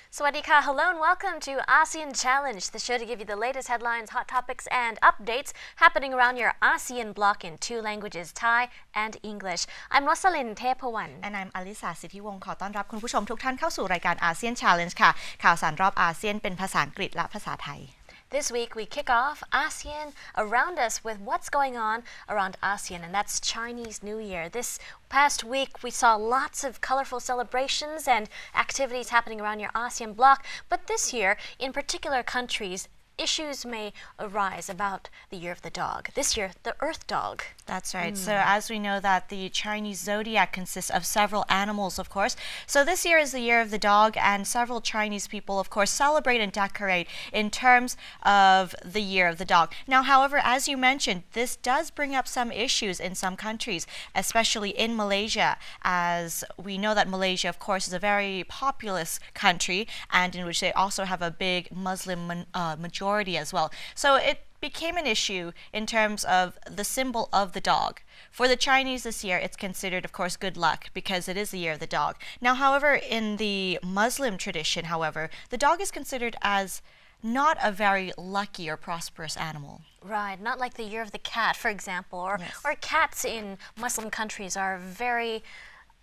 Swadika, hello and welcome to ASEAN Challenge, the show to give you the latest headlines, hot topics, and updates happening around your ASEAN bloc in two languages, Thai and English. I'm Rosalind Tepawan. And I'm Alisa สิทธิวงศ์ขอต้อนรับคุณผู้ชมทุกท่านเข้าสู่รายการ ASEAN Challenge ค่ะข่าวสารรอบอาเซียนเป็นภาษาอังกฤษและภาษาไทย This week we kick off ASEAN Around Us with what's going on around ASEAN, and that's Chinese New Year. This past week we saw lots of colorful celebrations and activities happening around your ASEAN bloc, but this year, in particular countries, issues may arise about the year of the dog. This year, the Earth dog. That's right. So as we know that the Chinese zodiac consists of several animals, of course. So this year is the year of the dog, and several Chinese people, of course, celebrate and decorate in terms of the year of the dog. Now, however, as you mentioned, this does bring up some issues in some countries, especially in Malaysia, as we know that Malaysia, of course, is a very populous country, and in which they also have a big Muslim majority as well. So it became an issue in terms of the symbol of the dog. For the Chinese this year, it's considered, of course, good luck because it is the year of the dog. Now, however, in the Muslim tradition, however, the dog is considered as not a very lucky or prosperous animal. Right, not like the year of the cat, for example, or cats in Muslim countries are very,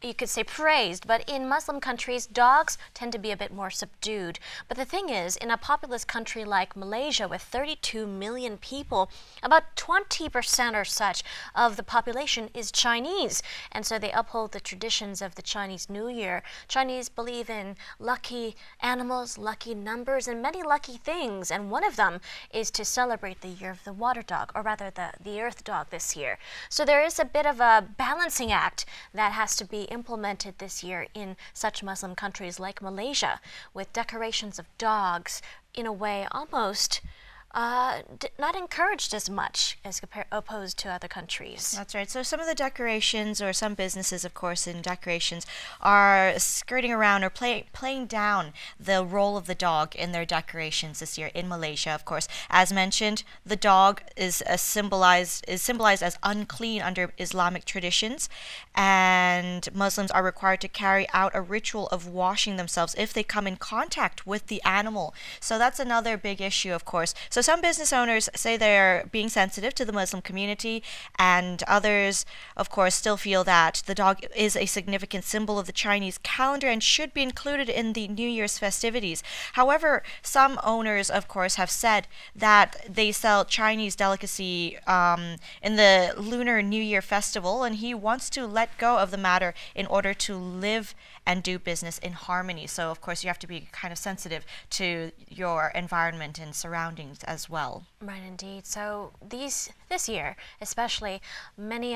you could say, praised, but in Muslim countries, dogs tend to be a bit more subdued. But the thing is, in a populous country like Malaysia with 32 million people, about 20% or such of the population is Chinese, and so they uphold the traditions of the Chinese New Year. Chinese believe in lucky animals, lucky numbers, and many lucky things, and one of them is to celebrate the year of the water dog, or rather the earth dog this year. So there is a bit of a balancing act that has to be implemented this year in such Muslim countries like Malaysia, with decorations of dogs in a way almost not encouraged as much as opposed to other countries. That's right. So some of the decorations, or some businesses, of course, in decorations, are skirting around or playing down the role of the dog in their decorations this year in Malaysia. Of course, as mentioned, the dog is symbolized as unclean under Islamic traditions, and Muslims are required to carry out a ritual of washing themselves if they come in contact with the animal. So that's another big issue, of course. So some business owners say they're being sensitive to the Muslim community, and others, of course, still feel that the dog is a significant symbol of the Chinese calendar and should be included in the New Year's festivities. However, some owners, of course, have said that they sell Chinese delicacy in the Lunar New Year festival, and he wants to let go of the matter in order to live and do business in harmony. So, of course, you have to be kind of sensitive to your environment and surroundings as well. Right, indeed. So this year, especially, many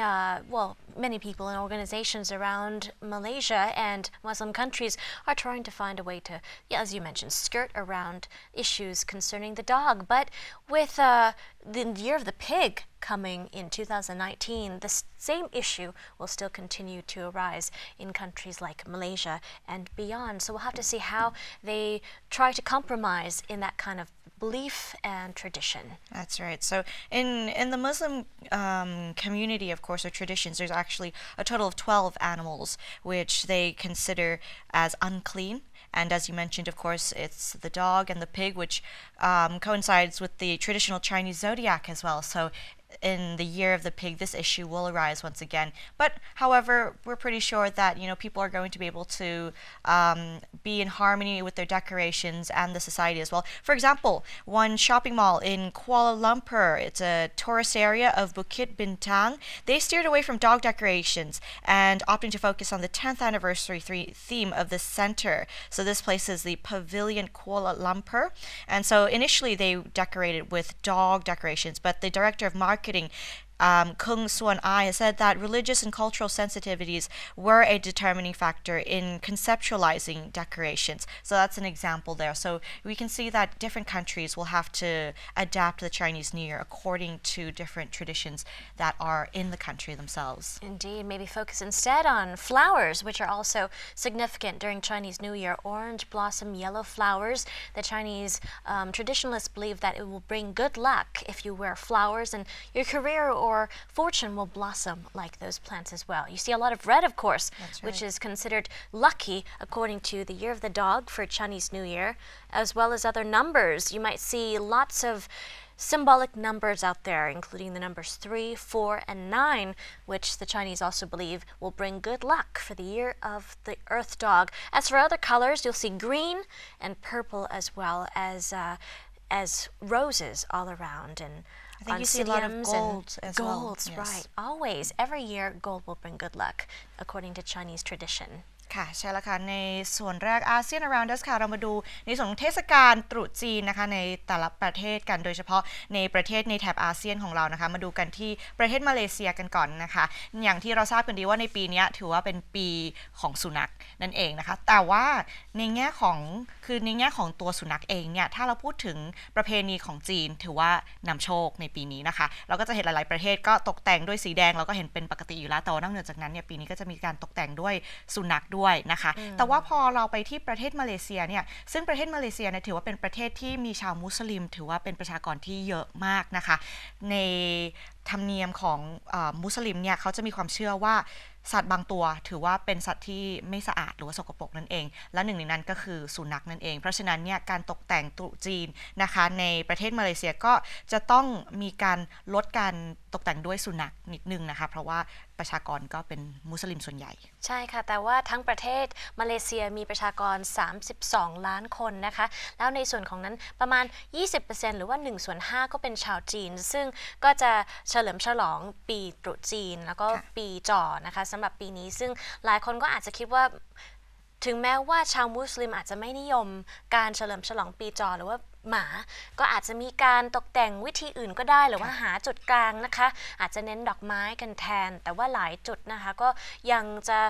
people and organizations around Malaysia and Muslim countries are trying to find a way to, as you mentioned, skirt around issues concerning the dog. But with the year of the pig coming in 2019, the same issue will still continue to arise in countries like Malaysia and beyond. So we'll have to see how they try to compromise in that kind of belief and tradition. That's right. So in the Muslim community, of course, or traditions, there's actually a total of 12 animals which they consider as unclean. And as you mentioned, of course, it's the dog and the pig, which coincides with the traditional Chinese zodiac as well. So in the year of the pig, this issue will arise once again. But however, we're pretty sure that people are going to be able to be in harmony with their decorations and the society as well. For example, one shopping mall in Kuala Lumpur, it's a tourist area of Bukit Bintang, they steered away from dog decorations and opting to focus on the 10th anniversary theme of the center. So this place is the Pavilion Kuala Lumpur, and so initially they decorated with dog decorations, but the director of marketing Kung Suan Ai said that religious and cultural sensitivities were a determining factor in conceptualizing decorations. So that's an example there. So we can see that different countries will have to adapt the Chinese New Year according to different traditions that are in the country themselves. Indeed, maybe focus instead on flowers, which are also significant during Chinese New Year. Orange blossom, yellow flowers. The Chinese traditionalists believe that it will bring good luck if you wear flowers in your career or fortune will blossom like those plants as well. You see a lot of red, of course, which is considered lucky according to the year of the dog for Chinese New Year, as well as other numbers. You might see lots of symbolic numbers out there, including the numbers 3, 4, and 9, which the Chinese also believe will bring good luck for the year of the earth dog. As for other colors, you'll see green and purple as well as roses all around, and I think you see a lot of gold as well. Golds, right. Always, every year, gold will bring good luck, according to Chinese tradition. ค่ะใช่แล้วค่ะในส่วนแรก ASEAN Around Us ค่ะเรามาดูในส่วนของเทศกาลตรุษจีนนะคะในแต่ละประเทศกันโดยเฉพาะในประเทศในแถบอาเซียนของเรานะคะมาดูกันที่ประเทศมาเลเซียกันก่อนนะคะอย่างที่เราทราบกันดีว่าในปีนี้ถือว่าเป็นปีของสุนัขนั่นเองนะคะแต่ว่าในแง่ของตัวสุนัขเองเนี่ยถ้าเราพูดถึงประเพณีของจีนถือว่านำโชคในปีนี้นะคะเราก็จะเห็นหลายๆประเทศก็ตกแต่งด้วยสีแดงเราก็เห็นเป็นปกติอยู่แล้วแต่นอกเหนือจากนั้นเนี่ยปีนี้ก็จะมีการตกแต่งด้วยสุนัขด้วยนะคะแต่ว่าพอเราไปที่ประเทศมาเลเซียเนี่ยซึ่งประเทศมาเลเซียเนี่ยถือว่าเป็นประเทศที่มีชาวมุสลิมถือว่าเป็นประชากรที่เยอะมากนะคะในธรรมเนียมของมุสลิมเนี่ยเขาจะมีความเชื่อว่าสัตว์บางตัวถือว่าเป็นสัตว์ที่ไม่สะอาดหรือว่าสกปรกนั่นเองและหนึ่งในนั้นก็คือสุนัขนั่นเองเพราะฉะนั้นเนี่ยการตกแต่งตรุษจีนนะคะในประเทศมาเลเซียก็จะต้องมีการลดการตกแต่งด้วยสุนัขนิดนึงนะคะเพราะว่าประชากรก็เป็นมุสลิมส่วนใหญ่ใช่ค่ะแต่ว่าทั้งประเทศมาเลเซียมีประชากร32ล้านคนนะคะแล้วในส่วนของนั้นประมาณ 20% หรือว่า1/5ก็เป็นชาวจีนซึ่งก็จะเฉลิมฉลองปีตรุษจีนแล้วก็ปีจอนะคะสำหรับปีนี้ซึ่งหลายคนก็อาจจะคิดว่าถึงแม้ว่าชาวมุสลิมอาจจะไม่นิยมการเฉลิมฉลองปีจอหรือว่าหมาก็อาจจะมีการตกแต่งวิธีอื่นก็ได้หรือว่าหาจุดกลางนะคะอาจจะเน้นดอกไม้กันแทนแต่ว่าหลายจุดนะคะก็ยังจะ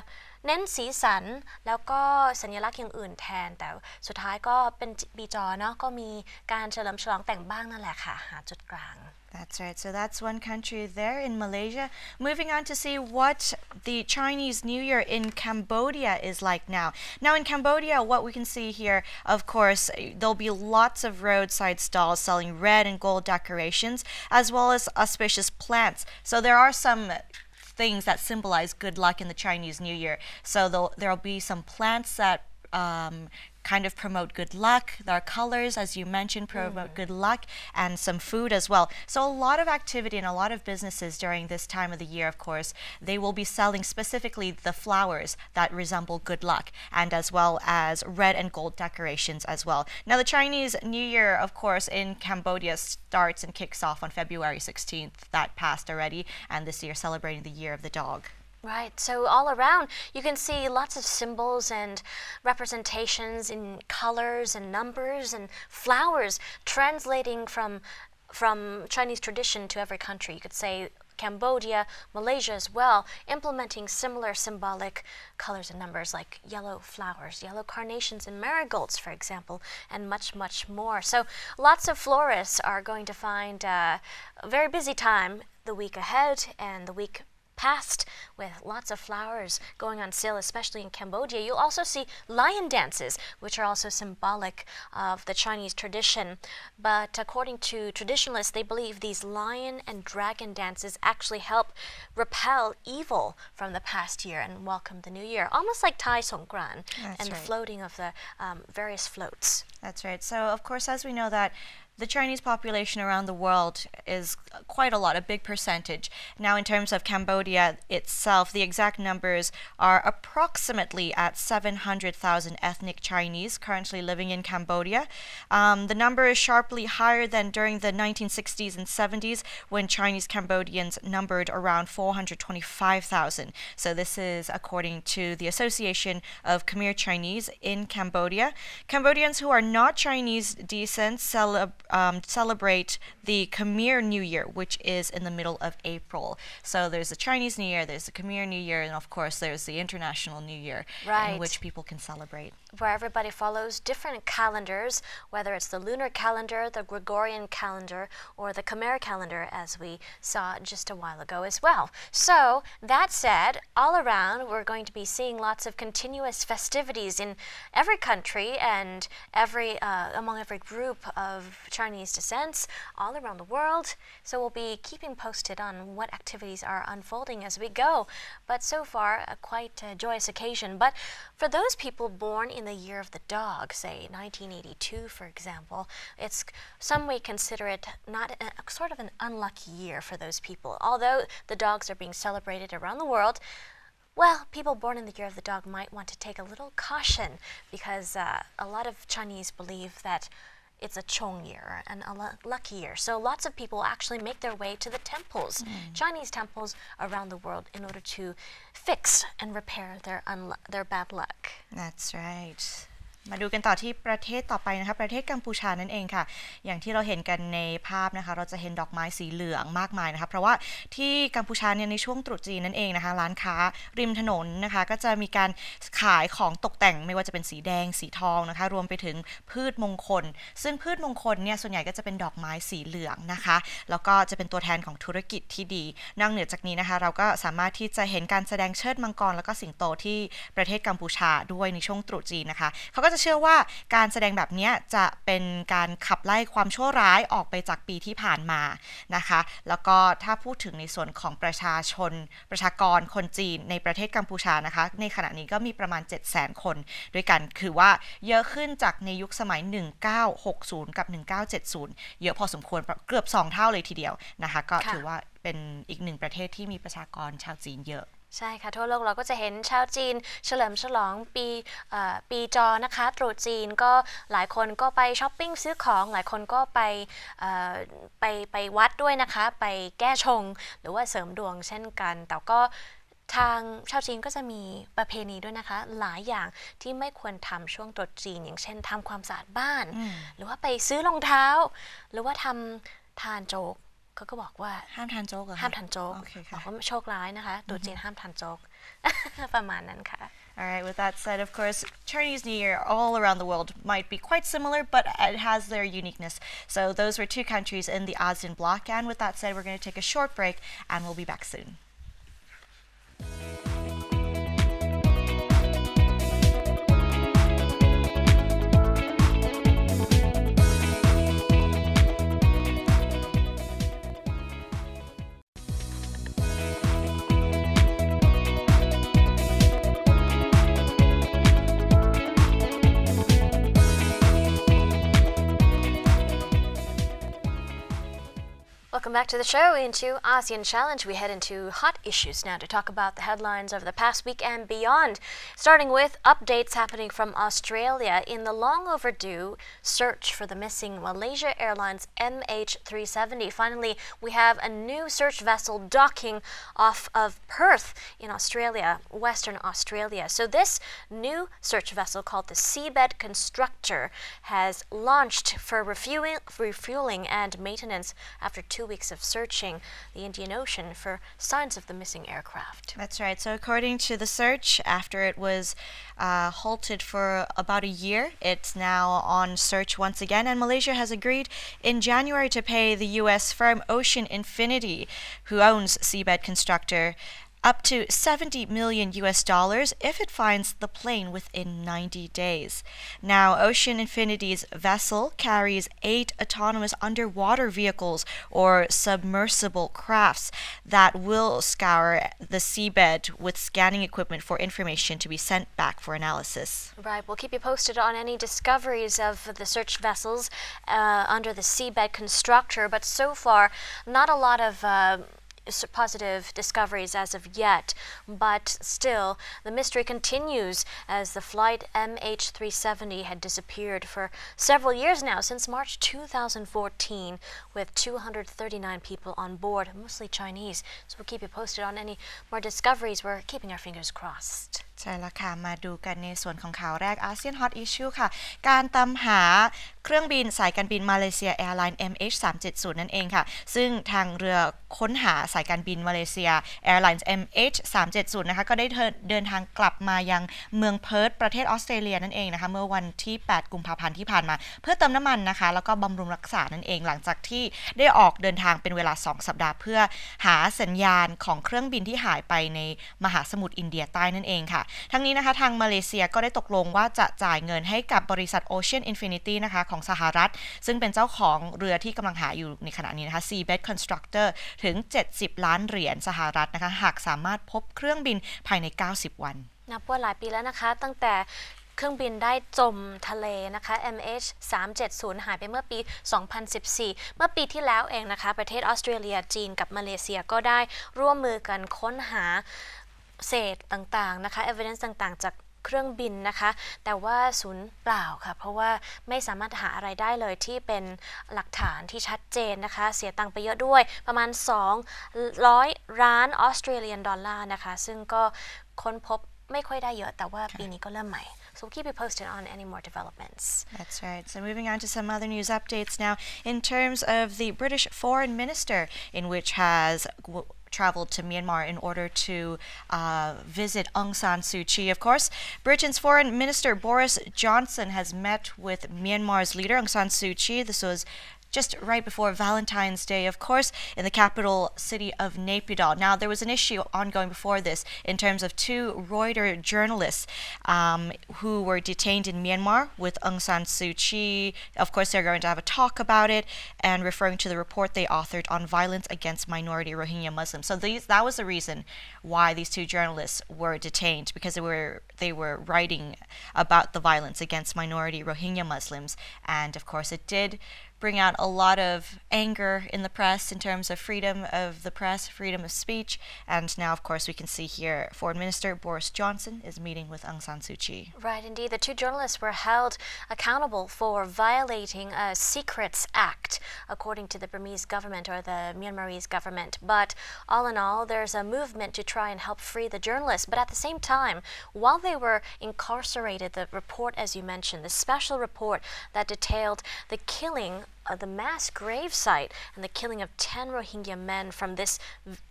เน้นสีสันแล้วก็สัญลักษณ์อย่างอื่นแทนแต่สุดท้ายก็เป็นปีจอเนาะก็มีการเฉลิมฉลองแต่งบ้างนั่นแหละค่ะหาจุดกลางThat's right. So that's one country there in Malaysia. Moving on to see what the Chinese New Year in Cambodia is like now. Now in Cambodia, what we can see here, of course, there'll be lots of roadside stalls selling red and gold decorations, as well as auspicious plants. So there are some things that symbolize good luck in the Chinese New Year. So there'll be some plants that kind of promote good luck. There are colors, as you mentioned, promote good luck, and some food as well. So a lot of activity and a lot of businesses during this time of the year, of course, they will be selling specifically the flowers that resemble good luck, and as well as red and gold decorations as well. Now the Chinese New Year, of course, in Cambodia starts and kicks off on February 16th. That passed already, and this year celebrating the year of the dog. Right, so all around you can see lots of symbols and representations in colors and numbers and flowers translating from Chinese tradition to every country. You could say Cambodia, Malaysia as well, implementing similar symbolic colors and numbers like yellow flowers, yellow carnations and marigolds, for example, and much, much more. So lots of florists are going to find a very busy time the week ahead and the week past with lots of flowers going on sale, especially in Cambodia. You'll also see lion dances, which are also symbolic of the Chinese tradition. But according to traditionalists, they believe these lion and dragon dances actually help repel evil from the past year and welcome the new year, almost like Thai Songkran and the floating of the various floats. That's right. So, of course, as we know that the Chinese population around the world is quite a lot, a big percentage. Now, in terms of Cambodia itself, the exact numbers are approximately at 700,000 ethnic Chinese currently living in Cambodia. The number is sharply higher than during the 1960s and 70s when Chinese Cambodians numbered around 425,000. So this is according to the Association of Khmer Chinese in Cambodia. Cambodians who are not Chinese descent celebrate the Khmer New Year, which is in the middle of April. So there's the Chinese New Year, there's the Khmer New Year, and of course there's the International New Year, in which people can celebrate. Where everybody follows different calendars, whether it's the lunar calendar, the Gregorian calendar, or the Khmer calendar, as we saw just a while ago as well. So that said, all around we're going to be seeing lots of continuous festivities in every country and among every group of Chinese descent all around the world. So we'll be keeping posted on what activities are unfolding as we go. But so far, quite a joyous occasion. But for those people born in the year of the dog, say 1982, for example, some may consider it not sort of an unlucky year for those people. Although the dogs are being celebrated around the world, well, people born in the year of the dog might want to take a little caution because a lot of Chinese believe that it's a Chong year, an lucky year. So lots of people actually make their way to the temples, Chinese temples around the world in order to fix and repair their bad luck. That's right. มาดูกันต่อที่ประเทศต่อไปนะคะประเทศกัมพูชานั่นเองค่ะอย่างที่เราเห็นกันในภาพนะคะเราจะเห็นดอกไม้สีเหลืองมากมายนะคะเพราะว่าที่กัมพูชาเนี่ยในช่วงตรุษจีนนั่นเองนะคะร้านค้าริมถนนนะคะก็จะมีการขายของตกแต่งไม่ว่าจะเป็นสีแดงสีทองนะคะรวมไปถึงพืชมงคลซึ่งพืชมงคลเนี่ยส่วนใหญ่ก็จะเป็นดอกไม้สีเหลืองนะคะแล้วก็จะเป็นตัวแทนของธุรกิจที่ดีนอกเหนือจากนี้นะคะเราก็สามารถที่จะเห็นการแสดงเชิดมังกรแล้วก็สิงโตที่ประเทศกัมพูชาด้วยในช่วงตรุษจีนนะคะเขาก็จะเชื่อว่าการแสดงแบบนี้จะเป็นการขับไล่ความชั่วร้ายออกไปจากปีที่ผ่านมานะคะแล้วก็ถ้าพูดถึงในส่วนของประชากรคนจีนในประเทศกัมพูชานะคะในขณะนี้ก็มีประมาณ 700,000 คนด้วยกันคือว่าเยอะขึ้นจากในยุคสมัย1960กับ1970เยอะพอสมควรเกือบ2เท่าเลยทีเดียวนะคะก็ถือว่าเป็นอีกหนึ่งประเทศที่มีประชากรชาวจีนเยอะใช่ค่ะทั่วโลกเราก็จะเห็นชาวจีนเฉลิมฉลองปีจอนะคะตรุษจีนก็หลายคนก็ไปช้อปปิ้งซื้อของหลายคนก็ไปวัดด้วยนะคะไปแก้ชงหรือว่าเสริมดวงเช่นกันแต่ก็ทางชาวจีนก็จะมีประเพณีด้วยนะคะหลายอย่างที่ไม่ควรทำช่วงตรุษจีนอย่างเช่นทำความสะอาดบ้านหรือว่าไปซื้อรองเท้าหรือว่าทำทานโจ๊กเขาก็บอกว่าห้ามทานโจ๊กเหรอห้ามทานโจ๊กบอกว่าโชคร้ายนะคะตรุษจีนห้ามทานโจ๊กประมาณนั้นค่ะ Alright, with that said, of course, Chinese New Year all around the world might be quite similar, but it has their uniqueness. So those were two countries in the ASEAN bloc. And with that said, we're going to take a short break and we'll be back soon. Welcome back to the show. Into ASEAN Challenge, we head into hot issues now to talk about the headlines of the past week and beyond. Starting with updates happening from Australia in the long overdue search for the missing Malaysian Airlines MH370. Finally, we have a new search vessel docking off of Perth in Australia, Western Australia. So this new search vessel called the Seabed Constructor has launched for refueling and maintenance after 2 weeks of searching the Indian Ocean for signs of the missing aircraft. That's right. So according to the search, after it was halted for about a year, it's now on search once again. And Malaysia has agreed in January to pay the U.S. firm Ocean Infinity, who owns Seabed Constructor, up to $70 million if it finds the plane within 90 days. Now, Ocean Infinity's vessel carries 8 autonomous underwater vehicles or submersible crafts that will scour the seabed with scanning equipment for information to be sent back for analysis. Right, we'll keep you posted on any discoveries of the search vessels under the Seabed Constructor, but so far, not a lot of positive discoveries as of yet, but still the mystery continues as the flight MH370 had disappeared for several years now, since March 2014, with 239 people on board, mostly Chinese. So we'll keep you posted on any more discoveries. We're keeping our fingers crossed. ใช่แล้วค่ะมาดูกันในส่วนของข่าวแรก ASEAN Hot Issue ค่ะการตามหาเครื่องบินสายการบิน Malaysia Airlines MH370 นั่นเองค่ะซึ่งทางเรือค้นหาสายการบิน Malaysia Airlines MH370 นะคะก็ได้เดินทางกลับมายังเมืองเพิร์ธประเทศออสเตรเลียนั่นเองนะคะเมื่อวันที่8กุมภาพันธ์ที่ผ่านมาเพื่อเติมน้ำมันนะคะแล้วก็บำรุงรักษานั่นเองหลังจากที่ได้ออกเดินทางเป็นเวลา2สัปดาห์เพื่อหาสัญญาณของเครื่องบินที่หายไปในมหาสมุทรอินเดียใต้นั่นเองค่ะ ทั้งนี้นะคะทางมาเลเซียก็ได้ตกลงว่าจะจ่ายเงินให้กับบริษัท Ocean Infinity นะคะของสหรัฐซึ่งเป็นเจ้าของเรือที่กำลังหาอยู่ในขณะนี้นะคะ Seabed Constructor ถึง$70 ล้านสหรัฐนะคะหากสามารถพบเครื่องบินภายใน90 วันนับว่าหลายปีแล้วนะคะตั้งแต่เครื่องบินได้จมทะเลนะคะ MH370 หายไปเมื่อปี 2014 เมื่อปีที่แล้วเองนะคะประเทศออสเตรเลียจีนกับมาเลเซียก็ได้ร่วมมือกันค้นหาเศษต่างๆนะคะ evidence ต่างๆจากเครื่องบินนะคะแต่ว่าสูญเปล่าค่ะเพราะว่าไม่สามารถหาอะไรได้เลยที่เป็นหลักฐานที่ชัดเจนนะคะเสียตังค์ไปเยอะด้วยประมาณ$200 ล้านนะคะซึ่งก็ค้นพบไม่ค่อยได้เยอะแต่ว่าปีนี้ก็เริ่มใหม่ so we'll keep you posted on any more developments. That's right. So moving on to some other news updates now in terms of the British Foreign Minister in which has traveled to Myanmar in order to visit Aung San Suu Kyi. Of course, Britain's Foreign Minister Boris Johnson has met with Myanmar's leader Aung San Suu Kyi. This was just right before Valentine's Day, of course, in the capital city of Naypyidaw. Now, there was an issue ongoing before this in terms of two Reuters journalists who were detained in Myanmar with Aung San Suu Kyi. Of course, they're going to have a talk about it and referring to the report they authored on violence against minority Rohingya Muslims. So that was the reason why these two journalists were detained, because they were writing about the violence against minority Rohingya Muslims. And of course, it did bring out a lot of anger in the press in terms of freedom of the press, freedom of speech, and now, of course, we can see here Foreign Minister Boris Johnson is meeting with Aung San Suu Kyi. Right, indeed. The two journalists were held accountable for violating a Secrets Act, according to the Burmese government or the Myanmarese government. But all in all, there's a movement to try and help free the journalists. But at the same time, while they were incarcerated, the report, as you mentioned, the special report that detailed the killing the mass grave site and the killing of 10 Rohingya men from this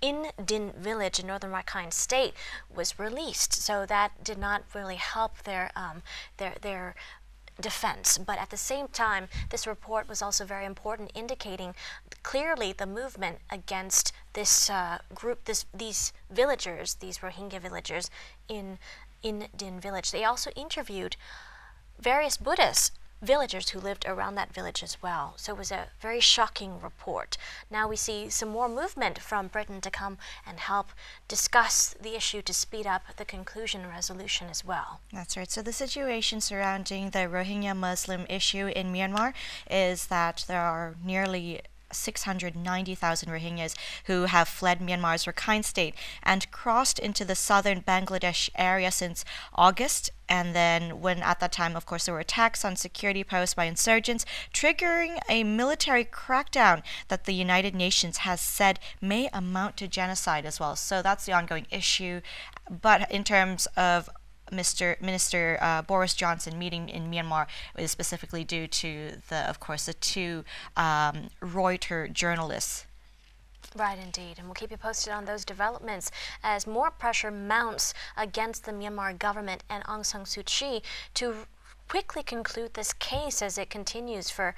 Din village in northern Rakhine state was released. So that did not really help their defense. But at the same time, this report was also very important, indicating clearly the movement against this group, these villagers, these Rohingya villagers in Din village. They also interviewed various Buddhist villagers who lived around that village as well. So it was a very shocking report. Now we see some more movement from Britain to come and help discuss the issue to speed up the conclusion and resolution as well. That's right. So the situation surrounding the Rohingya Muslim issue in Myanmar is that there are nearly 690,000 Rohingyas who have fled Myanmar's Rakhine state and crossed into the southern Bangladesh area since August. And then when at that time, of course, there were attacks on security posts by insurgents, triggering a military crackdown that the United Nations has said may amount to genocide as well. So that's the ongoing issue. But in terms of Minister Boris Johnson meeting in Myanmar is specifically due to of course, the two Reuters journalists. Right, indeed. And we'll keep you posted on those developments as more pressure mounts against the Myanmar government and Aung San Suu Kyi to quickly conclude this case as it continues for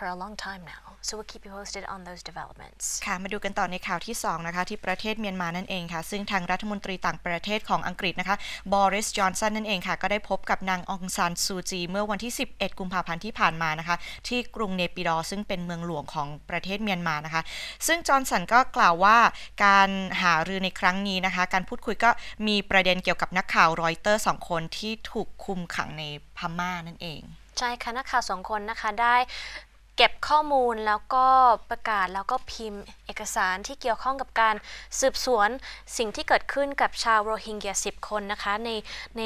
a long time now. So we'll keep you posted on those developments. ค่ะมาดูกันต่อในข่าวที่2นะคะที่ประเทศเมียนมานั่นเองค่ะซึ่งทางรัฐมนตรีต่างประเทศของอังกฤษนะคะบอริสจอนสันนั่นเองค่ะก็ได้พบกับนางองซานซูจีเมื่อวันที่11กุมภาพันธ์ที่ผ่านมานะคะที่กรุงเนปิดอซึ่งเป็นเมืองหลวงของประเทศเมียนมานะคะซึ่งจอนสันก็กล่าวว่าการหารือในครั้งนี้นะคะการพูดคุยก็มีประเด็นเกี่ยวกับนักข่าวรอยเตอร์2คนที่ถูกคุมขังในพม่านั่นเองใช่ค่ะนักข่าว2คนนะคะได้เก็บข้อมูลแล้วก็ประกาศแล้วก็พิมพ์เอกสารที่เกี่ยวข้องกับการสืบสวนสิ่งที่เกิดขึ้นกับชาวโรฮิงญา10 คนนะคะใน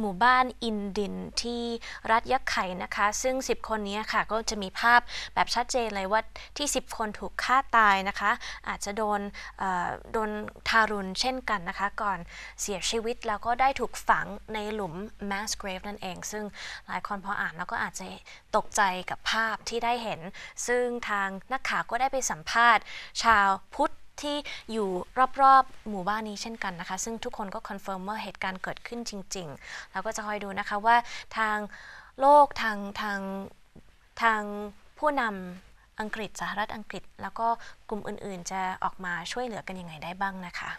หมู่บ้านอินดินที่รัฐยะไข่นะคะซึ่ง10 คนนี้ค่ะก็จะมีภาพแบบชัดเจนเลยว่าที่10 คนถูกฆ่าตายนะคะอาจจะโดนทารุณเช่นกันนะคะก่อนเสียชีวิตแล้วก็ได้ถูกฝังในหลุม mass grave นั่นเองซึ่งหลายคนพออ่านแล้วก็อาจจะตกใจกับภาพที่ได้เห็นซึ่งทางนักข่าวก็ได้ไปสัมภาษณ์ชาวพุทธที่อยู่รอบๆหมู่บ้านนี้เช่นกันนะคะซึ่งทุกคนก็คอนเฟิร์มว่าเหตุการณ์เกิดขึ้นจริงๆแล้วก็จะคอยดูนะคะว่าทางโลกทางผู้นำอังกฤษสหรัฐอังกฤษแล้วก็กลุ่มอื่นๆจะออกมาช่วยเหลือกันยังไงได้บ้างนะคะ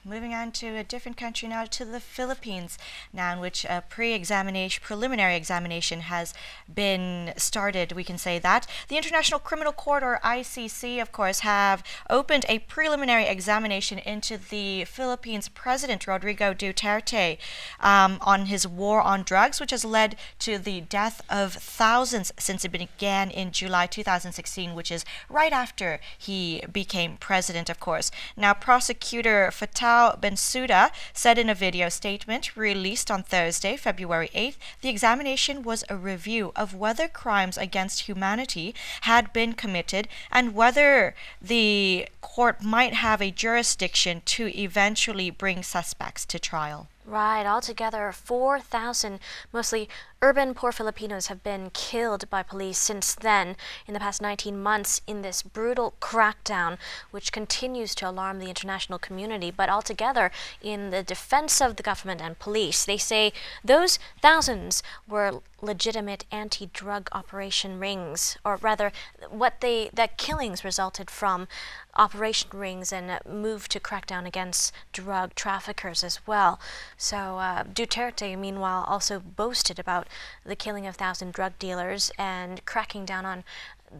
Moving on to a different country now, to the Philippines, now in which a preliminary examination has been started, we can say that. The International Criminal Court, or ICC, of course, have opened a preliminary examination into the Philippines President Rodrigo Duterte on his war on drugs, which has led to the death of thousands since it began in July 2016, which is right after he became president, of course. Now, prosecutor Fatau Bensouda said in a video statement released on Thursday, February 8th, the examination was a review of whether crimes against humanity had been committed and whether the court might have a jurisdiction to eventually bring suspects to trial. Right, altogether 4,000 mostly urban poor Filipinos have been killed by police since then in the past 19 months in this brutal crackdown, which continues to alarm the international community. But altogether, in the defense of the government and police, they say those thousands were legitimate anti-drug operation rings, or rather, that killings resulted from operation rings and move to crack down against drug traffickers as well. So Duterte, meanwhile, also boasted about the killing of 1,000 drug dealers and cracking down on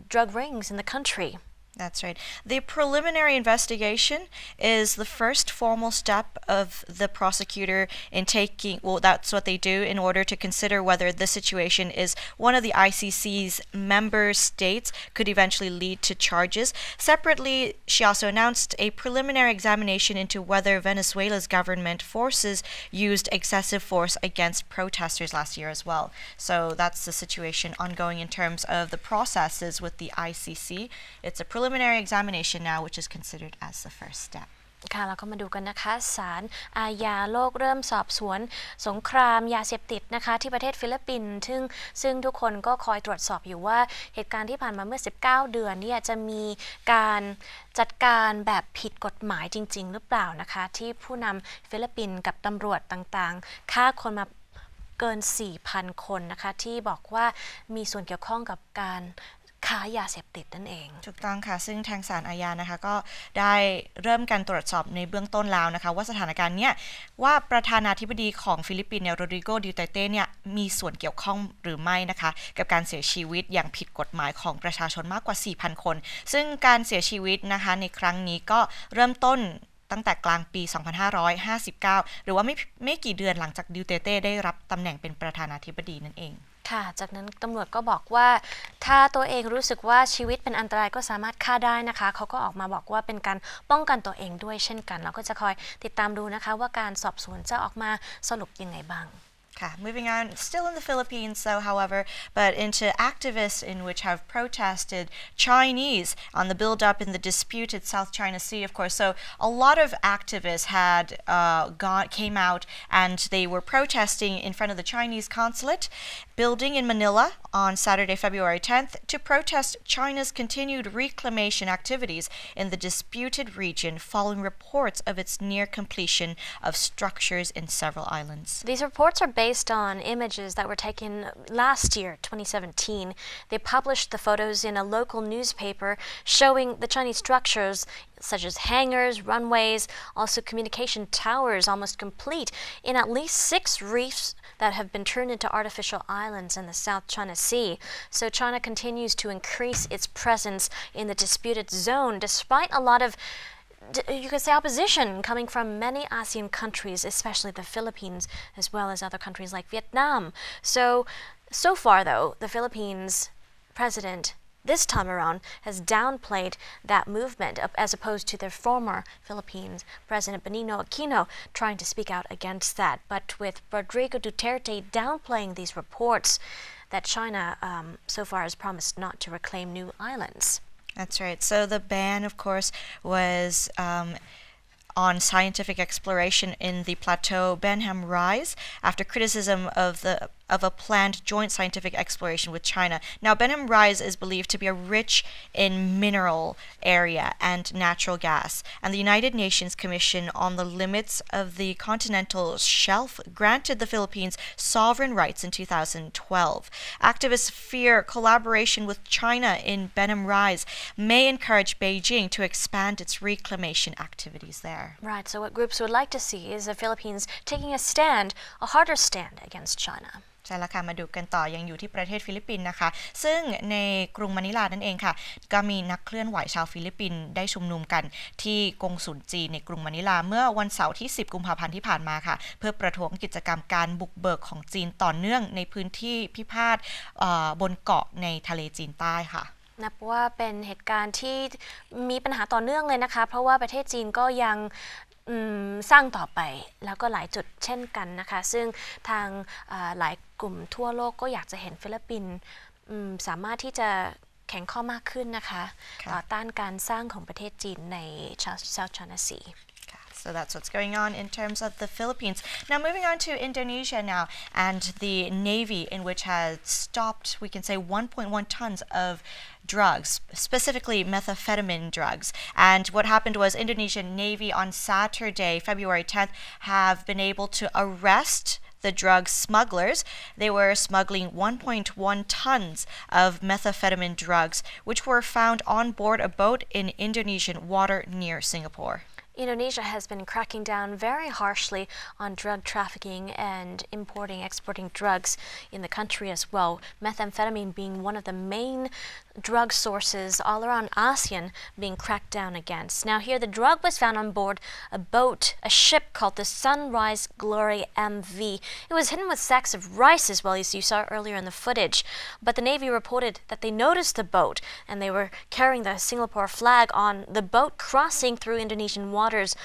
drug rings in the country. That's right. The preliminary investigation is the first formal step of the prosecutor in taking, well, that's what they do in order to consider whether the situation is one of the ICC's member states could eventually lead to charges. Separately, she also announced a preliminary examination into whether Venezuela's government forces used excessive force against protesters last year as well. So that's the situation ongoing in terms of the processes with the ICC. It's a preliminary examination now, which is considered as the first step. ค่ะเราก็มาดูกันนะคะศาลอาญาโลกเริ่มสอบสวนสงครามยาเสพติดนะคะที่ประเทศฟิลิปปินส์ซึ่งทุกคนก็คอยตรวจสอบอยู่ว่าเหตุการณ์ที่ผ่านมาเมื่อ19เดือนเนี่ยจะมีการจัดการแบบผิดกฎหมายจริงๆหรือเปล่านะคะที่ผู้นำฟิลิปปินส์กับตำรวจต่างๆฆ่าคนมาเกิน 4,000 คนนะคะที่บอกว่ามีส่วนเกี่ยวข้องกับการค้ายาเสพติดนั่นเองถูกต้องค่ะซึ่งทางศาลอาญานะคะก็ได้เริ่มการตรวจสอบในเบื้องต้นแล้วนะคะว่าสถานการณ์เนี้ยว่าประธานาธิบดีของฟิลิปปินส์โรดริโก ดูเตเต้เนี่ยมีส่วนเกี่ยวข้องหรือไม่นะคะกับการเสียชีวิตอย่างผิดกฎหมายของประชาชนมากกว่า 4,000 คนซึ่งการเสียชีวิตนะคะในครั้งนี้ก็เริ่มต้นตั้งแต่กลางปี 2559 หรือว่าไม่กี่เดือนหลังจากดูเตเต้ได้รับตำแหน่งเป็นประธานาธิบดีนั่นเองค่ะจากนั้นตำรวจก็บอกว่าถ้าตัวเองรู้สึกว่าชีวิตเป็นอันตรายก็สามารถฆ่าได้นะคะเขาก็ออกมาบอกว่าเป็นการป้องกันตัวเองด้วยเช่นกันเราก็จะคอยติดตามดูนะคะว่าการสอบสวนจะออกมาสรุปยังไงบ้างMoving on, still in the Philippines though, however, but into activists in which have protested Chinese on the build-up in the disputed South China Sea, of course. So a lot of activists had came out and they were protesting in front of the Chinese consulate building in Manila on Saturday, February 10th, to protest China's continued reclamation activities in the disputed region following reports of its near completion of structures in several islands. These reports are based on images that were taken last year, 2017. They published the photos in a local newspaper showing the Chinese structures such as hangars, runways, also communication towers almost complete in at least 6 reefs that have been turned into artificial islands in the South China Sea. So China continues to increase its presence in the disputed zone despite a lot of, you could say, opposition coming from many ASEAN countries, especially the Philippines, as well as other countries like Vietnam. So far though, the Philippines president this time around has downplayed that movement as opposed to their former Philippines President Benigno Aquino trying to speak out against that. But with Rodrigo Duterte downplaying these reports that China so far has promised not to reclaim new islands. That's right. So the ban, of course, was on scientific exploration in the plateau Benham Rise after criticism of of a planned joint scientific exploration with China. Now, Benham Rise is believed to be rich in mineral area and natural gas, and the United Nations Commission on the Limits of the Continental Shelf granted the Philippines sovereign rights in 2012. Activists fear collaboration with China in Benham Rise may encourage Beijing to expand its reclamation activities there. Right, so what groups would like to see is the Philippines taking a harder stand against China. ใช่แล้วค่ะมาดูกันต่อยังอยู่ที่ประเทศฟิลิปปินส์นะคะซึ่งในกรุงมะนิลานั่นเองค่ะก็มีนักเคลื่อนไหวชาวฟิลิปปินส์ได้ชุมนุมกันที่กงสุลจีนในกรุงมะนิลาเมื่อวันเสาร์ที่10กุมภาพันธ์ที่ผ่านมาค่ะเพื่อประท้วงกิจกรรมการบุกเบิกของจีนต่อเนื่องในพื้นที่พิพาทบนเกาะในทะเลจีนใต้ค่ะนับว่าเป็นเหตุการณ์ที่มีปัญหาต่อเนื่องเลยนะคะเพราะว่าประเทศจีนก็ยังสร้างต่อไปแล้วก็หลายจุดเช่นกันนะคะซึ่งทางหลายกลุ่มทั่วโลกก็อยากจะเห็นฟิลิปปินส์สามารถที่จะแข็งข้อมากขึ้นนะคะต่อต้านการสร้างของประเทศจีนใน South China Sea So that's what's going on in terms of the Philippines. Now moving on to Indonesia now and the Navy in which has stopped, we can say 1.1 tons of drugs, specifically methamphetamine drugs. And what happened was Indonesian Navy on Saturday, February 10th, have been able to arrest the drug smugglers. They were smuggling 1.1 tons of methamphetamine drugs, which were found on board a boat in Indonesian water near Singapore. Indonesia has been cracking down very harshly on drug trafficking and exporting drugs in the country as well. Methamphetamine being one of the main drug sources all around ASEAN being cracked down against. Now here the drug was found on board a ship called the Sunrise Glory MV. It was hidden with sacks of rice as well, as you saw earlier in the footage. But the Navy reported that they noticed the boat and they were carrying the Singapore flag on the boat crossing through Indonesian waters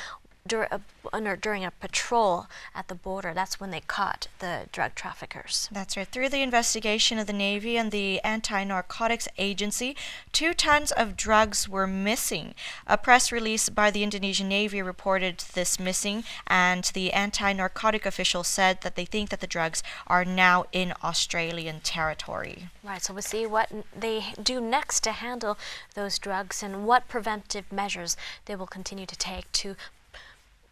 during a patrol at the border. That's when they caught the drug traffickers. That's right. Through the investigation of the Navy and the Anti-Narcotics Agency, 2 tons of drugs were missing. A press release by the Indonesian Navy reported this missing, and the anti-narcotic official said that they think that the drugs are now in Australian territory. Right, so we'll see what they do next to handle those drugs and what preventive measures they will continue to take to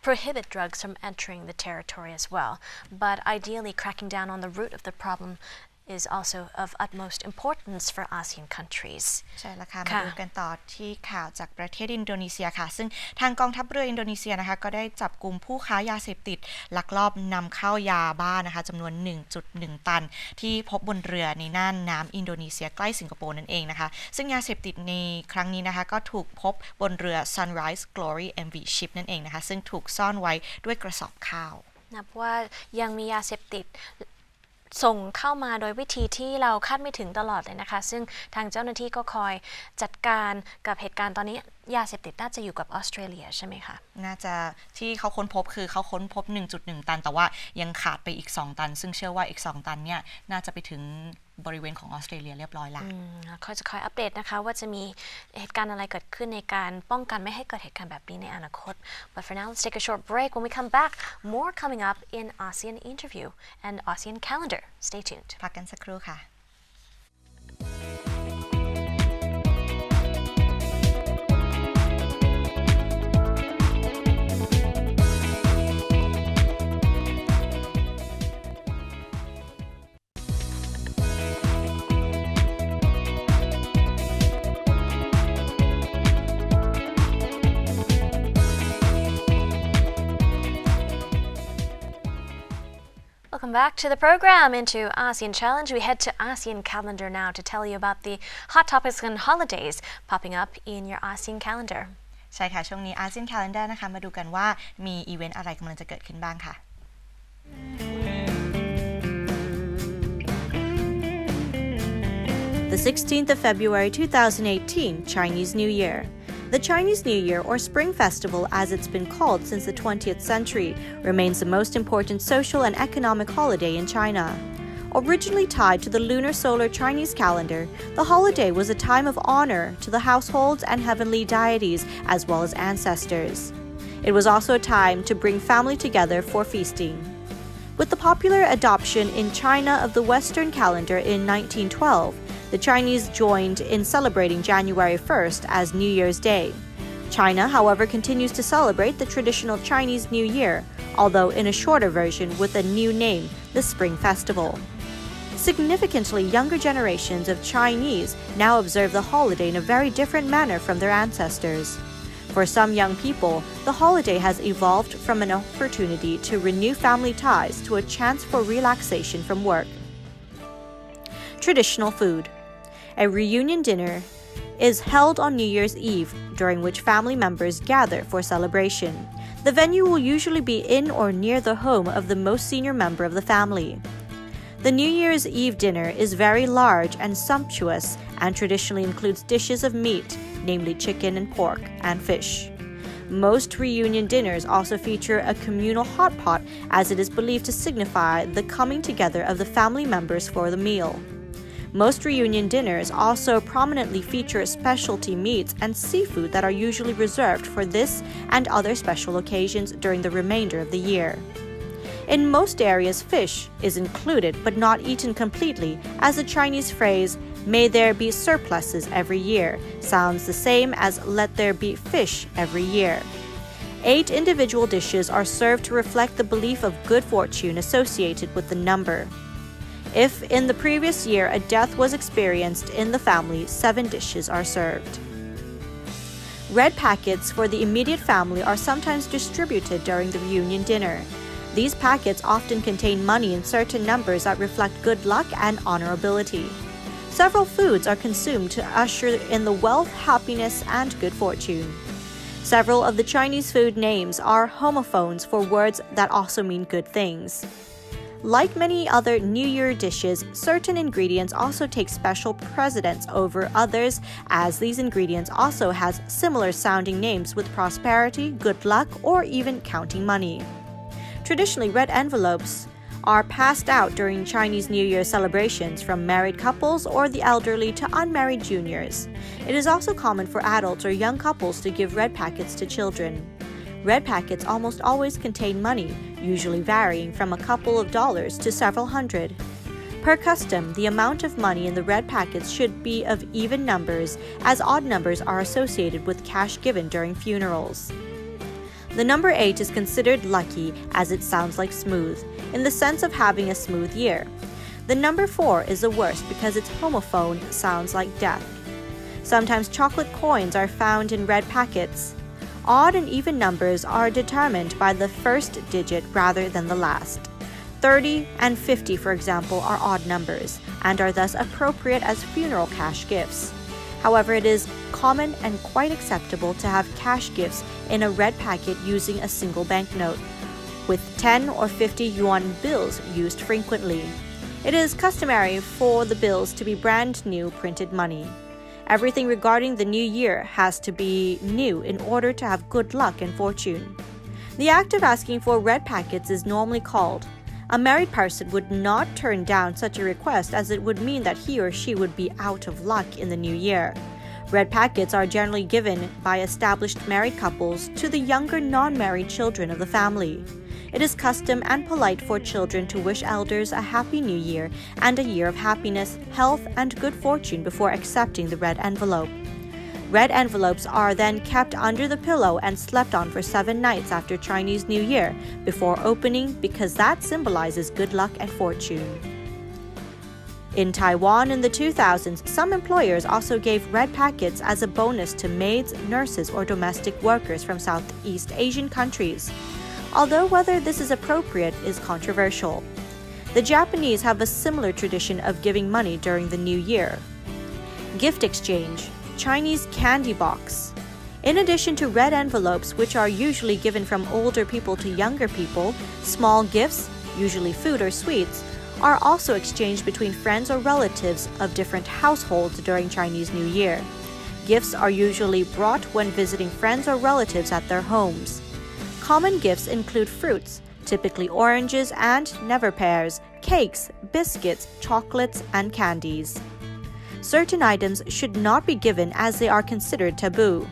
prohibit drugs from entering the territory as well. But ideally, cracking down on the root of the problem is also of utmost importance for ASEAN countries. ใช่แล้วค่ะมาดูกันต่อที่ข่าวจากประเทศอินโดนีเซียค่ะซึ่งทางกองทัพเรืออินโดนีเซียนะคะก็ได้จับกุมผู้ค้ายาเสพติดลักลอบนำเข้ายาบ้านะคะจำนวน 1.1 ตันที่พบบนเรือในน่านน้ำอินโดนีเซียใกล้สิงคโปร์นั่นเองนะคะซึ่งยาเสพติดในครั้งนี้นะคะก็ถูกพบบนเรือ Sunrise Glory MV Ship นั่นเองนะคะซึ่งถูกซ่อนไว้ด้วยกระสอบข้าวนับว่ายังมียาเสพติดส่งเข้ามาโดยวิธีที่เราคาดไม่ถึงตลอดเลยนะคะซึ่งทางเจ้าหน้าที่ก็คอยจัดการกับเหตุการณ์ตอนนี้ยาเสพติดน่าจะอยู่กับออสเตรเลียใช่ไหมคะน่าจะที่เขาค้นพบคือเขาค้นพบ 1.1 ตันแต่ว่ายังขาดไปอีก2ตันซึ่งเชื่อว่าอีก2ตันเนี่ยน่าจะไปถึงบริเวณของออสเตรเลียเรียบร้อยแล้วเขาจะคอยอัปเดตนะคะว่าจะมีเหตุการณ์อะไรเกิดขึ้นในการป้องกันไม่ให้เกิดเหตุการณ์แบบนี้ในอนาคต But for now let's take a short break. When we come back, more coming up in ASEAN interview and ASEAN calendar. Stay tuned. พักกันสักครู่ค่ะWelcome back to the program. Into ASEAN Challenge. We head to ASEAN Calendar now to tell you about the hot topics and holidays popping up in your ASEAN calendar. ใช่ค่ะช่วงนี้ ASEAN Calendar นะคะมาดูกันว่ามีอีเวนต์อะไรกำลังจะเกิดขึ้นบ้างค่ะ The 16th of February 2018, Chinese New Year. The Chinese New Year, or Spring Festival as it's been called since the 20th century, remains the most important social and economic holiday in China. Originally tied to the lunar solar Chinese calendar, the holiday was a time of honor to the households and heavenly deities as well as ancestors. It was also a time to bring family together for feasting. With the popular adoption in China of the Western calendar in 1912, the Chinese joined in celebrating January 1st as New Year's Day. China, however, continues to celebrate the traditional Chinese New Year, although in a shorter version with a new name, the Spring Festival. Significantly younger generations of Chinese now observe the holiday in a very different manner from their ancestors. For some young people, the holiday has evolved from an opportunity to renew family ties to a chance for relaxation from work. Traditional food. A reunion dinner is held on New Year's Eve, during which family members gather for celebration. The venue will usually be in or near the home of the most senior member of the family. The New Year's Eve dinner is very large and sumptuous and traditionally includes dishes of meat, namely chicken and pork, and fish. Most reunion dinners also feature a communal hot pot, as it is believed to signify the coming together of the family members for the meal. Most reunion dinners also prominently feature specialty meats and seafood that are usually reserved for this and other special occasions during the remainder of the year. In most areas, fish is included but not eaten completely, as the Chinese phrase, "May there be surpluses every year," sounds the same as "let there be fish every year." 8 individual dishes are served to reflect the belief of good fortune associated with the number. If in the previous year a death was experienced in the family, 7 dishes are served. Red packets for the immediate family are sometimes distributed during the reunion dinner. These packets often contain money in certain numbers that reflect good luck and honorability. Several foods are consumed to usher in the wealth, happiness, and good fortune. Several of the Chinese food names are homophones for words that also mean good things. Like many other New Year dishes, certain ingredients also take special precedence over others, as these ingredients also has similar sounding names with prosperity, good luck, or even counting money. Traditionally, red envelopes are passed out during Chinese New Year celebrations from married couples or the elderly to unmarried juniors. It is also common for adults or young couples to give red packets to children. Red packets almost always contain money, usually varying from a couple of dollars to several hundred. Per custom, the amount of money in the red packets should be of even numbers, as odd numbers are associated with cash given during funerals. The number 8 is considered lucky, as it sounds like smooth, in the sense of having a smooth year. The number 4 is the worst because its homophone sounds like death. Sometimes chocolate coins are found in red packets. Odd and even numbers are determined by the first digit rather than the last. 30 and 50, for example, are odd numbers, and are thus appropriate as funeral cash gifts. However, it is common and quite acceptable to have cash gifts in a red packet using a single banknote, with 10 or 50 yuan bills used frequently. It is customary for the bills to be brand new printed money. Everything regarding the new year has to be new in order to have good luck and fortune. The act of asking for red packets is normally called. A married person would not turn down such a request, as it would mean that he or she would be out of luck in the new year. Red packets are generally given by established married couples to the younger non-married children of the family. It is custom and polite for children to wish elders a happy new year and a year of happiness, health, and good fortune before accepting the red envelope. Red envelopes are then kept under the pillow and slept on for 7 nights after Chinese New Year before opening, because that symbolizes good luck and fortune. In Taiwan in the 2000s, some employers also gave red packets as a bonus to maids, nurses, or domestic workers from Southeast Asian countries, although whether this is appropriate is controversial. The Japanese have a similar tradition of giving money during the new year. Gift exchange, Chinese candy box. In addition to red envelopes, which are usually given from older people to younger people, small gifts, usually food or sweets, are also exchanged between friends or relatives of different households during Chinese New Year. Gifts are usually brought when visiting friends or relatives at their homes. Common gifts include fruits, typically oranges and never pears, cakes, biscuits, chocolates, and candies. Certain items should not be given as they are considered taboo.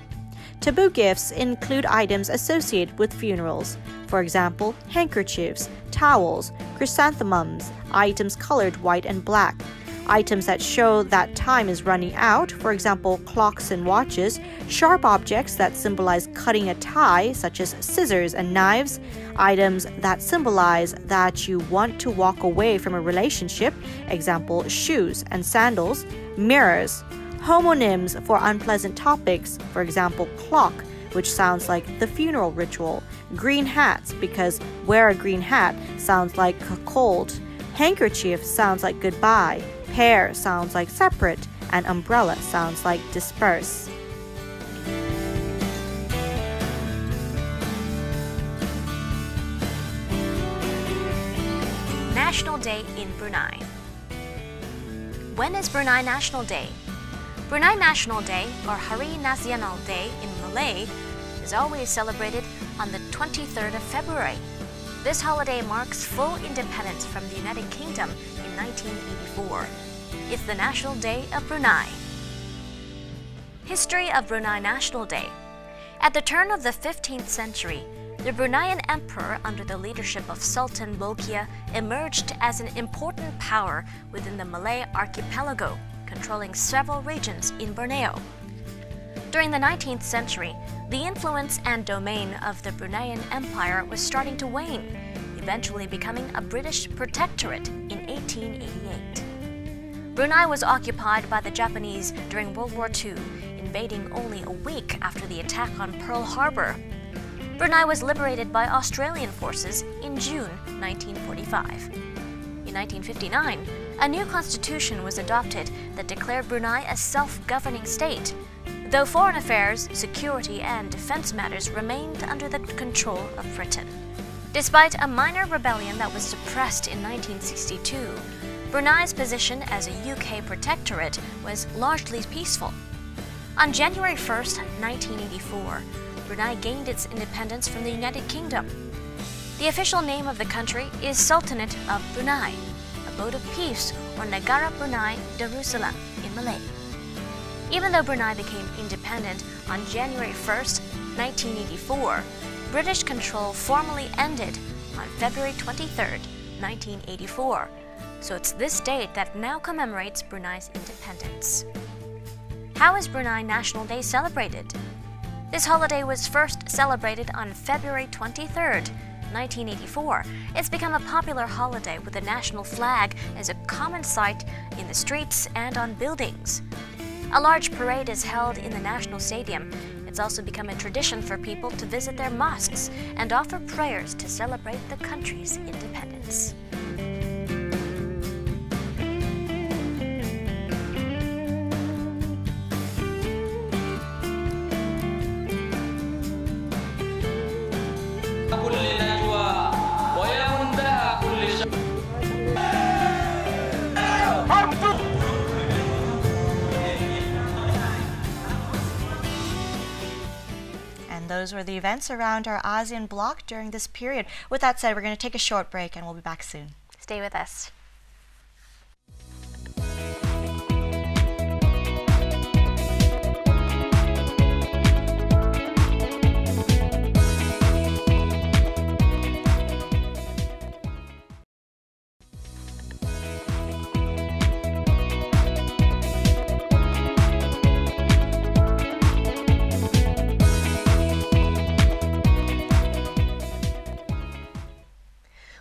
Taboo gifts include items associated with funerals. For example, handkerchiefs, towels, chrysanthemums, items colored white and black. Items that show that time is running out, for example, clocks and watches, sharp objects that symbolize cutting a tie, such as scissors and knives, items that symbolize that you want to walk away from a relationship, example, shoes and sandals, mirrors, homonyms for unpleasant topics, for example, clock, which sounds like the funeral ritual, green hats because wear a green hat sounds like cold, handkerchief sounds like goodbye, pair sounds like separate, and umbrella sounds like disperse. National Day in Brunei. When is Brunei National Day? Brunei National Day, or Hari Nasional Day in Malay, is always celebrated on the 23rd of February. This holiday marks full independence from the United Kingdom in 1984. It's the National Day of Brunei. History of Brunei National Day. At the turn of the 15th century, the Bruneian emperor under the leadership of Sultan Bolkiah emerged as an important power within the Malay archipelago, controlling several regions in Borneo. During the 19th century, the influence and domain of the Bruneian Empire was starting to wane, eventually becoming a British protectorate in 1888. Brunei was occupied by the Japanese during World War II, invading only a week after the attack on Pearl Harbor. Brunei was liberated by Australian forces in June 1945. In 1959, a new constitution was adopted that declared Brunei a self-governing state, though foreign affairs, security, and defense matters remained under the control of Britain. Despite a minor rebellion that was suppressed in 1962, Brunei's position as a UK protectorate was largely peaceful. On January 1, 1984, Brunei gained its independence from the United Kingdom. The official name of the country is Sultanate of Brunei, Abode of Peace, or Negara Brunei Darussalam in Malay. Even though Brunei became independent on January 1, 1984, British control formally ended on February 23, 1984, so it's this date that now commemorates Brunei's independence. How is Brunei National Day celebrated? This holiday was first celebrated on February 23, 1984. It's become a popular holiday with the national flag as a common sight in the streets and on buildings. A large parade is held in the National Stadium. It's also become a tradition for people to visit their mosques and offer prayers to celebrate the country's independence. Those were the events around our ASEAN bloc during this period. With that said, we're going to take a short break and we'll be back soon. Stay with us.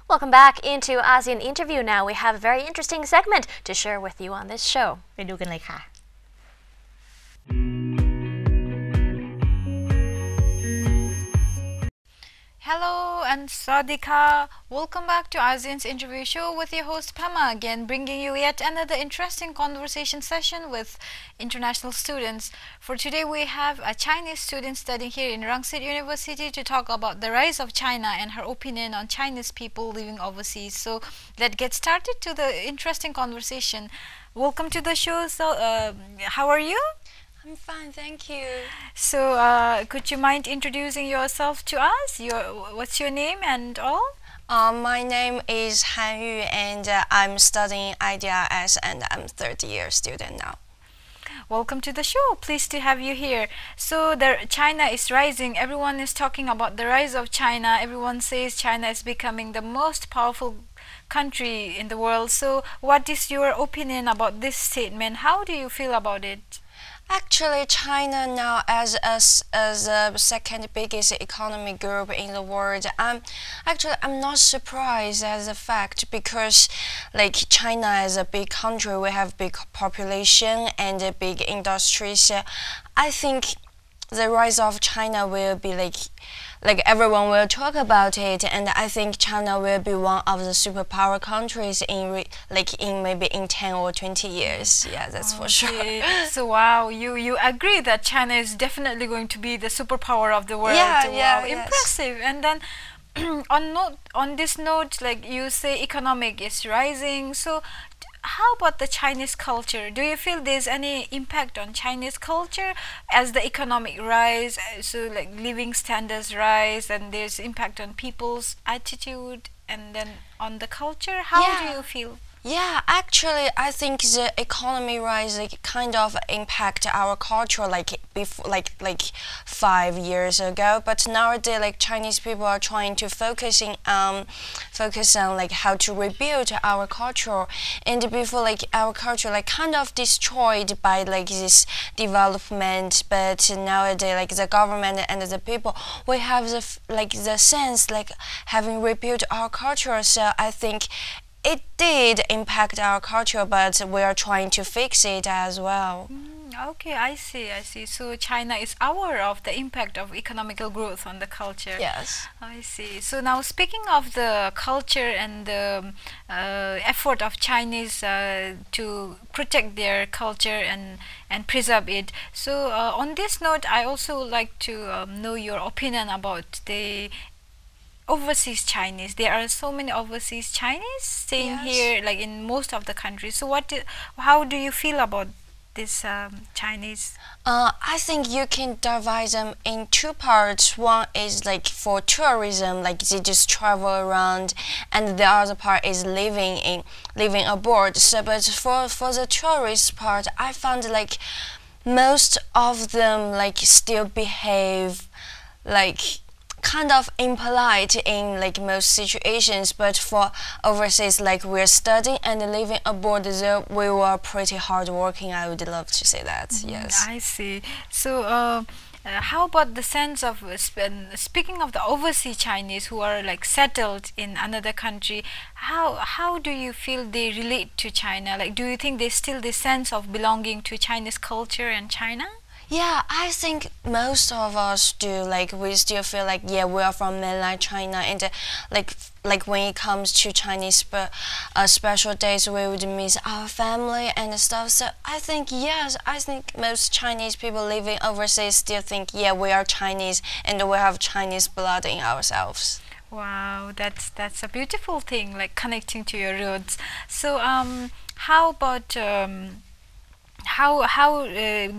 Welcome back into ASEAN Interview now. We have a very interesting segment to share with you on this show. ไปดูกันเลยค่ะ Hello and Sawadika. Welcome back to ASEAN's interview show with your host Pema again, bringing you yet another interesting conversation session with international students. For today we have a Chinese student studying here in Rangsit University to talk about the rise of China and her opinion on Chinese people living overseas. So let's get started to the interesting conversation. Welcome to the show. So how are you? I'm fine, thank you. So, could you mind introducing yourself to us? What's your name and all? My name is Han Yu and I'm studying IDRS and I'm third year student now. welcome to the show. Pleased to have you here. So China is rising. Everyone is talking about the rise of China. Everyone says China is becoming the most powerful country in the world. So what is your opinion about this statement? How do you feel about it? Actually, China now as a second biggest economic group in the world. I'm not surprised as a fact because like China is a big country, we have big population and a big industry. So I think the rise of China will be like everyone will talk about it, and I think China will be one of the superpower countries in maybe in 10 or 20 years. Yeah, that's for sure. So wow, you agree that China is definitely going to be the superpower of the world. Yeah, wow, yeah, impressive. Yes. And then on this note, like you say, economic is rising. So how about the Chinese culture? Do you feel there's any impact on Chinese culture as the economic rise, so like living standards rise, and there's impact on people's attitude and then on the culture? How do you feel? Yeah, actually, I think the economy rise kind of impact our culture before, like 5 years ago. But nowadays, like Chinese people are trying to focus on like how to rebuild our culture. And before, like our culture like kind of destroyed by like this development. But nowadays, like the government and the people, we have the sense like having rebuilt our culture. So I think it did impact our culture, but we are trying to fix it as well. Okay, I see. So China is aware of the impact of economical growth on the culture. Yes. I see. So now speaking of the culture and the effort of Chinese to protect their culture and preserve it. So on this note, I also like to know your opinion about the overseas Chinese. There are so many overseas Chinese staying here, like in most of the countries. So how do you feel about this Chinese? I think you can divide them in two parts. One is like for tourism, like they just travel around, and the other part is living abroad. So, but for the tourist part, I found like most of them like still behave like kind of impolite in like most situations, but for overseas, like we're studying and living abroad, we were pretty hardworking. I would love to say that. Yes. I see. So how about the sense of speaking of the overseas Chinese who are like settled in another country? How do you feel they relate to China? Like, do you think there's still this sense of belonging to Chinese culture and China? Yeah, I think most of us do. Like, we still feel like, yeah, we are from mainland China, and like when it comes to Chinese special days, we would miss our family and stuff. So I think most Chinese people living overseas still think, yeah, we are Chinese and we have Chinese blood in ourselves. Wow, that's a beautiful thing, like connecting to your roots. So how about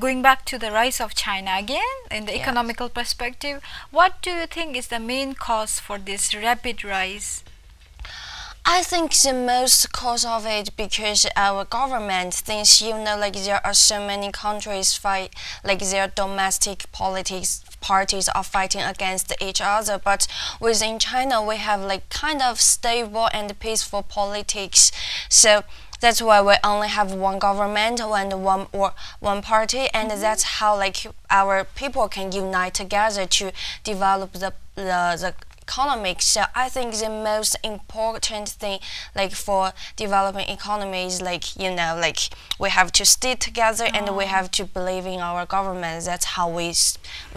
going back to the rise of China again in the economical perspective, what do you think is the main cause for this rapid rise? I think the most cause of it because our government thinks, like there are so many countries fight, like their domestic parties are fighting against each other, but within China we have like kind of stable and peaceful politics. So that's why we only have one government and one party, and that's how like our people can unite together to develop the economic. So I think the most important thing like for developing economy is like like we have to stay together and we have to believe in our government. That's how we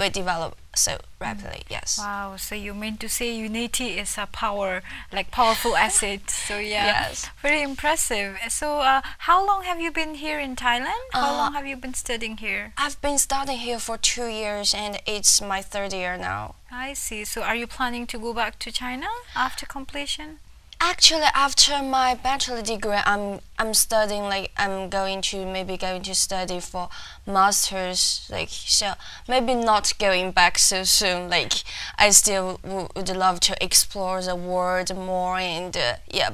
develop so rapidly. Yes. Wow, so you mean to say unity is a powerful asset. So yes, very impressive. So how long have you been here in Thailand? How long have you been studying here? I've been studying here for 2 years and it's my 3rd year now. I see. So are you planning to go back to China after completion? Actually, after my bachelor degree, I'm studying like I'm going to study for masters, like so maybe not going back so soon. Like I still would love to explore the world more, and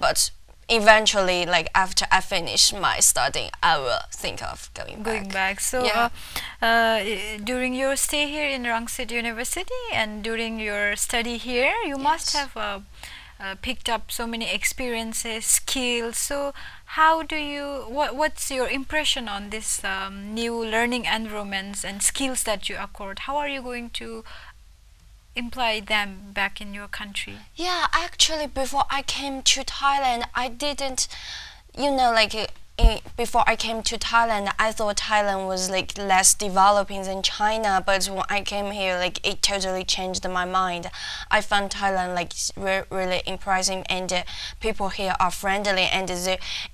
but eventually, like after I finish my studying, I will think of going back. So during your stay here in Rangsit University and during your study here, you must have picked up so many experiences, skills. So how do you, what's your impression on this new learning environments and skills that you acquired? How are you going to imply them back in your country? Yeah, actually before I came to Thailand, I didn't, before I came to Thailand, I thought Thailand was like less developing than China, but when I came here, like it totally changed my mind. I found Thailand like really impressive, and people here are friendly, and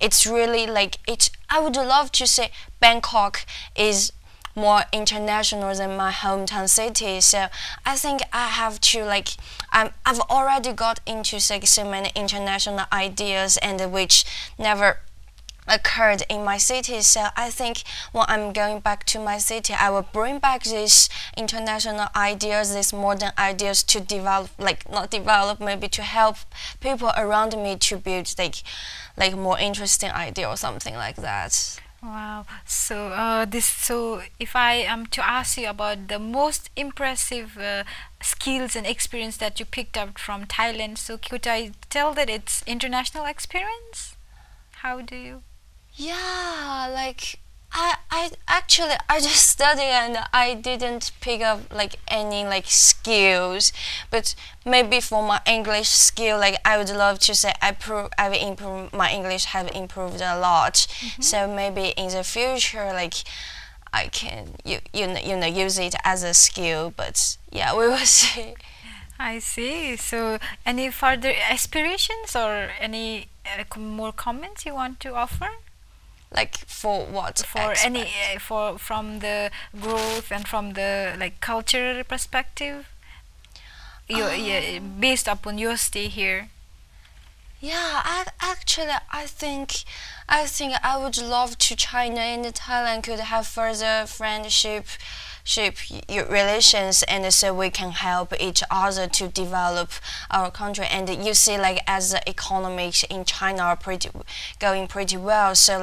it's really like I would love to say Bangkok is more international than my hometown city. So I think I have to I've already got into like so many international ideas and which never occurred in my city. So I think when I'm going back to my city, I will bring back these international ideas, these modern ideas to develop, not develop, maybe to help people around me to build like more interesting idea or something like that. Wow. So so if I am to ask you about the most impressive skills and experience that you picked up from Thailand, so could I tell that it's international experience? How do you? Yeah, I actually just studied and I didn't pick up any skills, but maybe for my English skill, I would love to say my English have improved a lot. So maybe in the future, I can use it as a skill. But yeah, we will see. I see. So any further aspirations or any more comments you want to offer? For what? For any from the growth and from the cultural perspective, based upon your stay here. Yeah, I think I would love to China and Thailand could have further friendship relations, and so we can help each other to develop our country. And you see, as the economics in China are going pretty well, so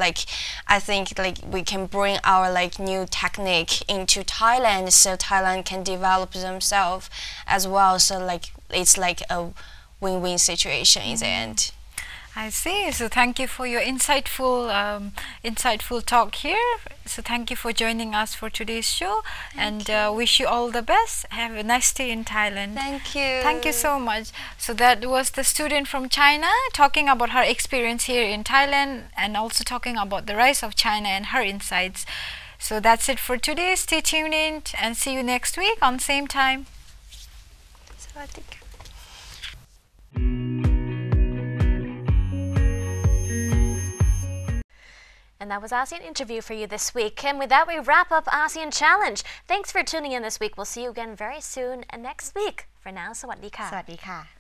I think we can bring our new technique into Thailand, so Thailand can develop themselves as well. So it's a win-win situation in the end. I see. So thank you for your insightful talk here. So thank you for joining us for today's show, and wish you all the best. Have a nice day in Thailand. Thank you. Thank you so much. So that was the student from China talking about her experience here in Thailand and also talking about the rise of China and her insights. So that's it for today. Stay tuned in and see you next week on same time. Sawadee. And that was ASEAN Interview for you this week. And with that, we wrap up ASEAN Challenge. Thanks for tuning in this week. We'll see you again very soon and next week. For now, สวัสดีค่ะ สวัสดีค่ะ